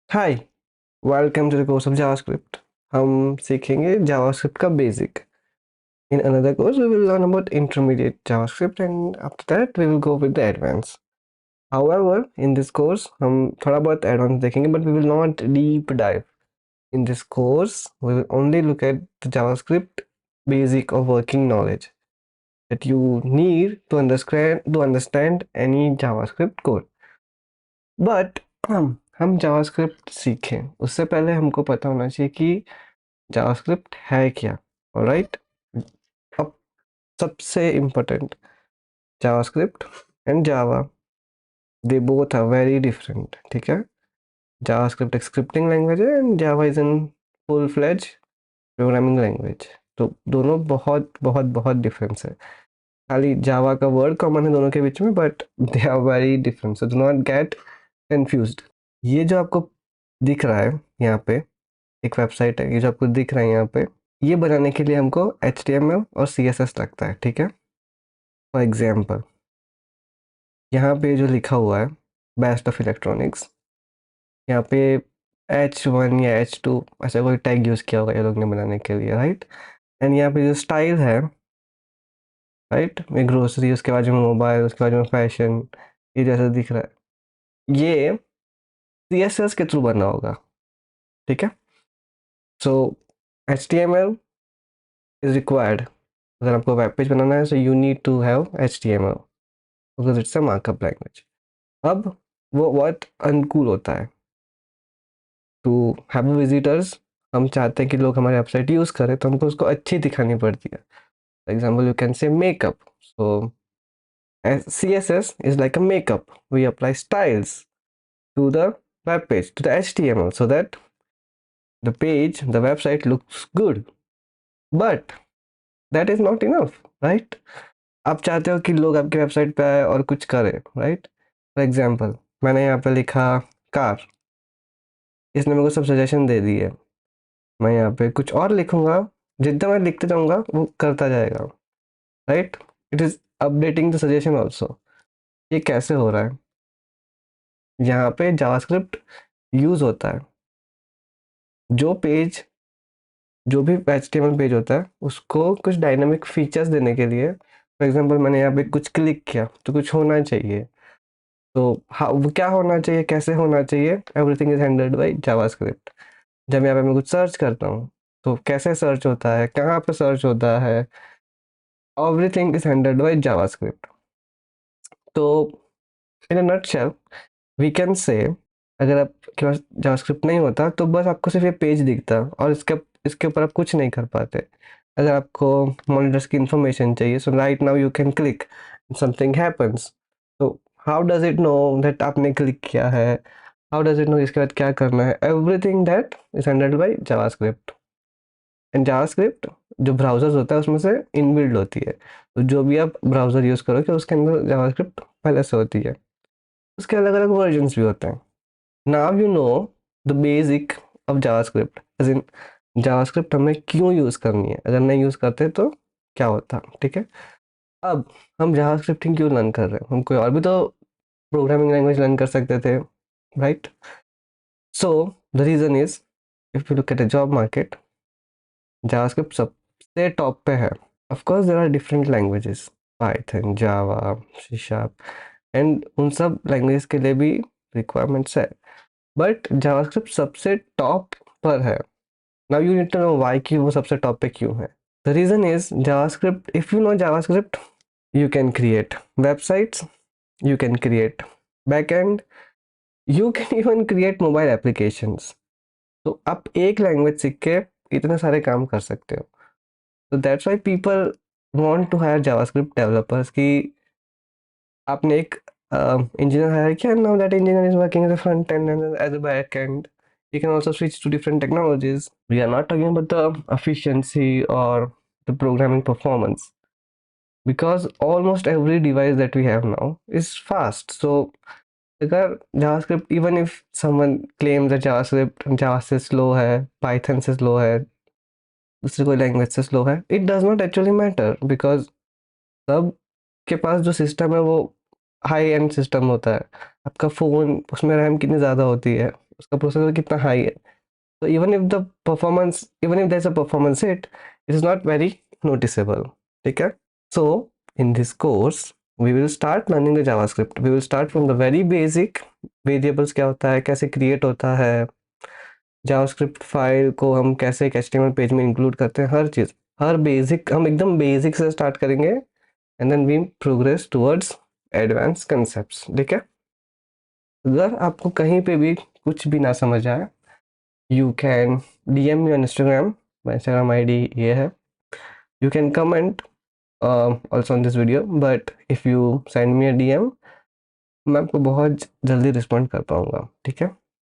Hi, welcome to the course of JavaScript. हम सीखेंगे JavaScript का basic. In another course we will learn about intermediate JavaScript and after that we will go with the advance. However in this course हम थोड़ा बहुत advance देखेंगे, but we will not deep dive. In this course we will only look at the JavaScript basic or working knowledge that you need to understand any JavaScript code. But हम JavaScript सीखें उससे पहले हमको पता होना चाहिए कि जावास्क्रिप्ट है क्या। ऑलराइट, अब सबसे important, JavaScript and Java, they both are very different. ठीक है, जावास्क्रिप्ट एक स्क्रिप्टिंग लैंग्वेज है and Java is in full fledge programming language. तो दोनों बहुत बहुत बहुत डिफरेंस है। खाली जावा का वर्ड कॉमन है दोनों के बीच में, but they are very different, so do not get confused. ये जो आपको दिख रहा है यहाँ पे, एक वेबसाइट है, ये जो आपको दिख रहा है यहाँ पे, ये बनाने के लिए हमको HTML और CSS लगता है। ठीक है, फॉर एग्जाम्पल यहाँ पे जो लिखा हुआ है बेस्ट ऑफ इलेक्ट्रॉनिक्स, यहाँ पे H1 या H2 ऐसा कोई टैग यूज़ किया होगा ये लोग ने बनाने के लिए, राइट। एंड यहाँ पे जो स्टाइल है, राइट, ये ग्रोसरी, उसके बाद में मोबाइल, उसके बाद में फैशन, ये जैसा दिख रहा है ये CSS के थ्रू बना होगा। ठीक है, सो HTML इज रिक्वायर्ड। अगर आपको वेब पेज बनाना है, so you need to have HTML because it's a markup language. अब वो बहुत अनुकूल होता है टू हैव विजिटर्स। हम चाहते हैं कि लोग हमारी वेबसाइट यूज़ करें, तो हमको उसको अच्छी दिखानी पड़ती है। For example you can say makeup, so CSS is like a makeup. We apply styles to the web page, to the HTML, so that the page, the website looks good. But that is not enough, right? आप चाहते हो कि लोग आपकी website पे आए और कुछ करें, राइट। फॉर एग्जाम्पल मैंने यहाँ पे लिखा कार, इसने मेरे को सब सजेशन दे दी है। मैं यहाँ पे कुछ और लिखूंगा, जितना मैं लिखते जाऊंगा वो करता जाएगा, right. It is updating the suggestion also. ये कैसे हो रहा है, यहाँ पे जावास्क्रिप्ट यूज होता है। जो पेज, जो भी HTML पेज होता है, उसको कुछ डायनामिक फीचर्स देने के लिए, फॉर एग्जाम्पल मैंने यहाँ पे कुछ क्लिक किया तो कुछ होना चाहिए। तो हाँ, वो क्या होना चाहिए, कैसे होना चाहिए, everything is handled by JavaScript. जब यहाँ पे मैं कुछ सर्च करता हूँ तो कैसे सर्च होता है, कहाँ पे सर्च होता है, everything is handled by JavaScript. तो in a nutshell we can say, अगर आपके पास जावास्क्रिप्ट नहीं होता तो बस आपको सिर्फ ये पेज दिखता और इसके ऊपर आप कुछ नहीं कर पाते। अगर आपको मॉनिटर्स की इंफॉर्मेशन चाहिए, so right now you can click, something happens. तो how does it know that आपने क्लिक किया है, हाउ डज इट नो इसके बाद क्या करना है, everything that is handled by JavaScript. And JavaScript जो ब्राउजर्स होता है उसमें से इनबिल्ड होती है, तो जो भी आप ब्राउजर यूज़ करोगे उसके अंदर जावास्क्रिप्ट पहले से होती है। उसके अलग अलग वर्जन्स भी होते हैं। Now you know the basic of JavaScript, as in JavaScript हमें क्यों यूज़ करनी है, अगर नहीं यूज़ करते तो क्या होता। ठीक है, अब हम जावास्क्रिप्टिंग क्यों लर्न कर रहे हैं, हम कोई और भी तो प्रोग्रामिंग लैंग्वेज लर्न कर सकते थे, right. So the reason is, if you look at a job market, JavaScript सबसे टॉप पे है। Of course there are different languages, Python, Java, C sharp, and उन सब लैंग्वेज के लिए भी रिक्वायरमेंट्स है, बट जावास्क्रिप्ट सबसे टॉप पर है। Now you need to know why, कि वो सबसे टॉप पे क्यों है। The reason is JavaScript, if you know JavaScript you can create websites, you can create backend, you can even create mobile applications। तो आप एक लैंग्वेज सीख के इतने सारे काम कर सकते हो। तो that's why people want to hire JavaScript developers, कि आपने एक engineer हायर किया, now that engineer is working as a front end and as a back end, you can also switch to different technologies। We are not talking about the efficiency or the programming performance, because almost every device that we have now is fast। So अगर JavaScript, even if someone claims that JavaScript Java से slow है, Python से slow है, दूसरी कोई language से slow है, it does not actually matter, because सब के पास जो सिस्टम है वो हाई एंड सिस्टम होता है। आपका फ़ोन, उसमें रैम कितनी ज़्यादा होती है, उसका प्रोसेसर कितना हाई है. So even if there's a performance hit, it is not very noticeable. ठीक है? So in this course, we will start learning the JavaScript. We will start from the very basic variables क्या होता है, कैसे create होता है, JavaScript file को हम कैसे एक HTML पेज में इंक्लूड करते हैं, हर चीज़, हर बेसिक हम एकदम बेसिक से स्टार्ट करेंगे and then we progress towards advance concepts. ठीक है? अगर आपको कहीं पे भी कुछ भी ना समझ आए, you can DM me on Instagram. My Instagram ID ये है. You can comment also on this video, but if you send me a DM, मैं आपको बहुत जल्दी रिस्पॉन्ड कर पाऊंगा. ठीक है?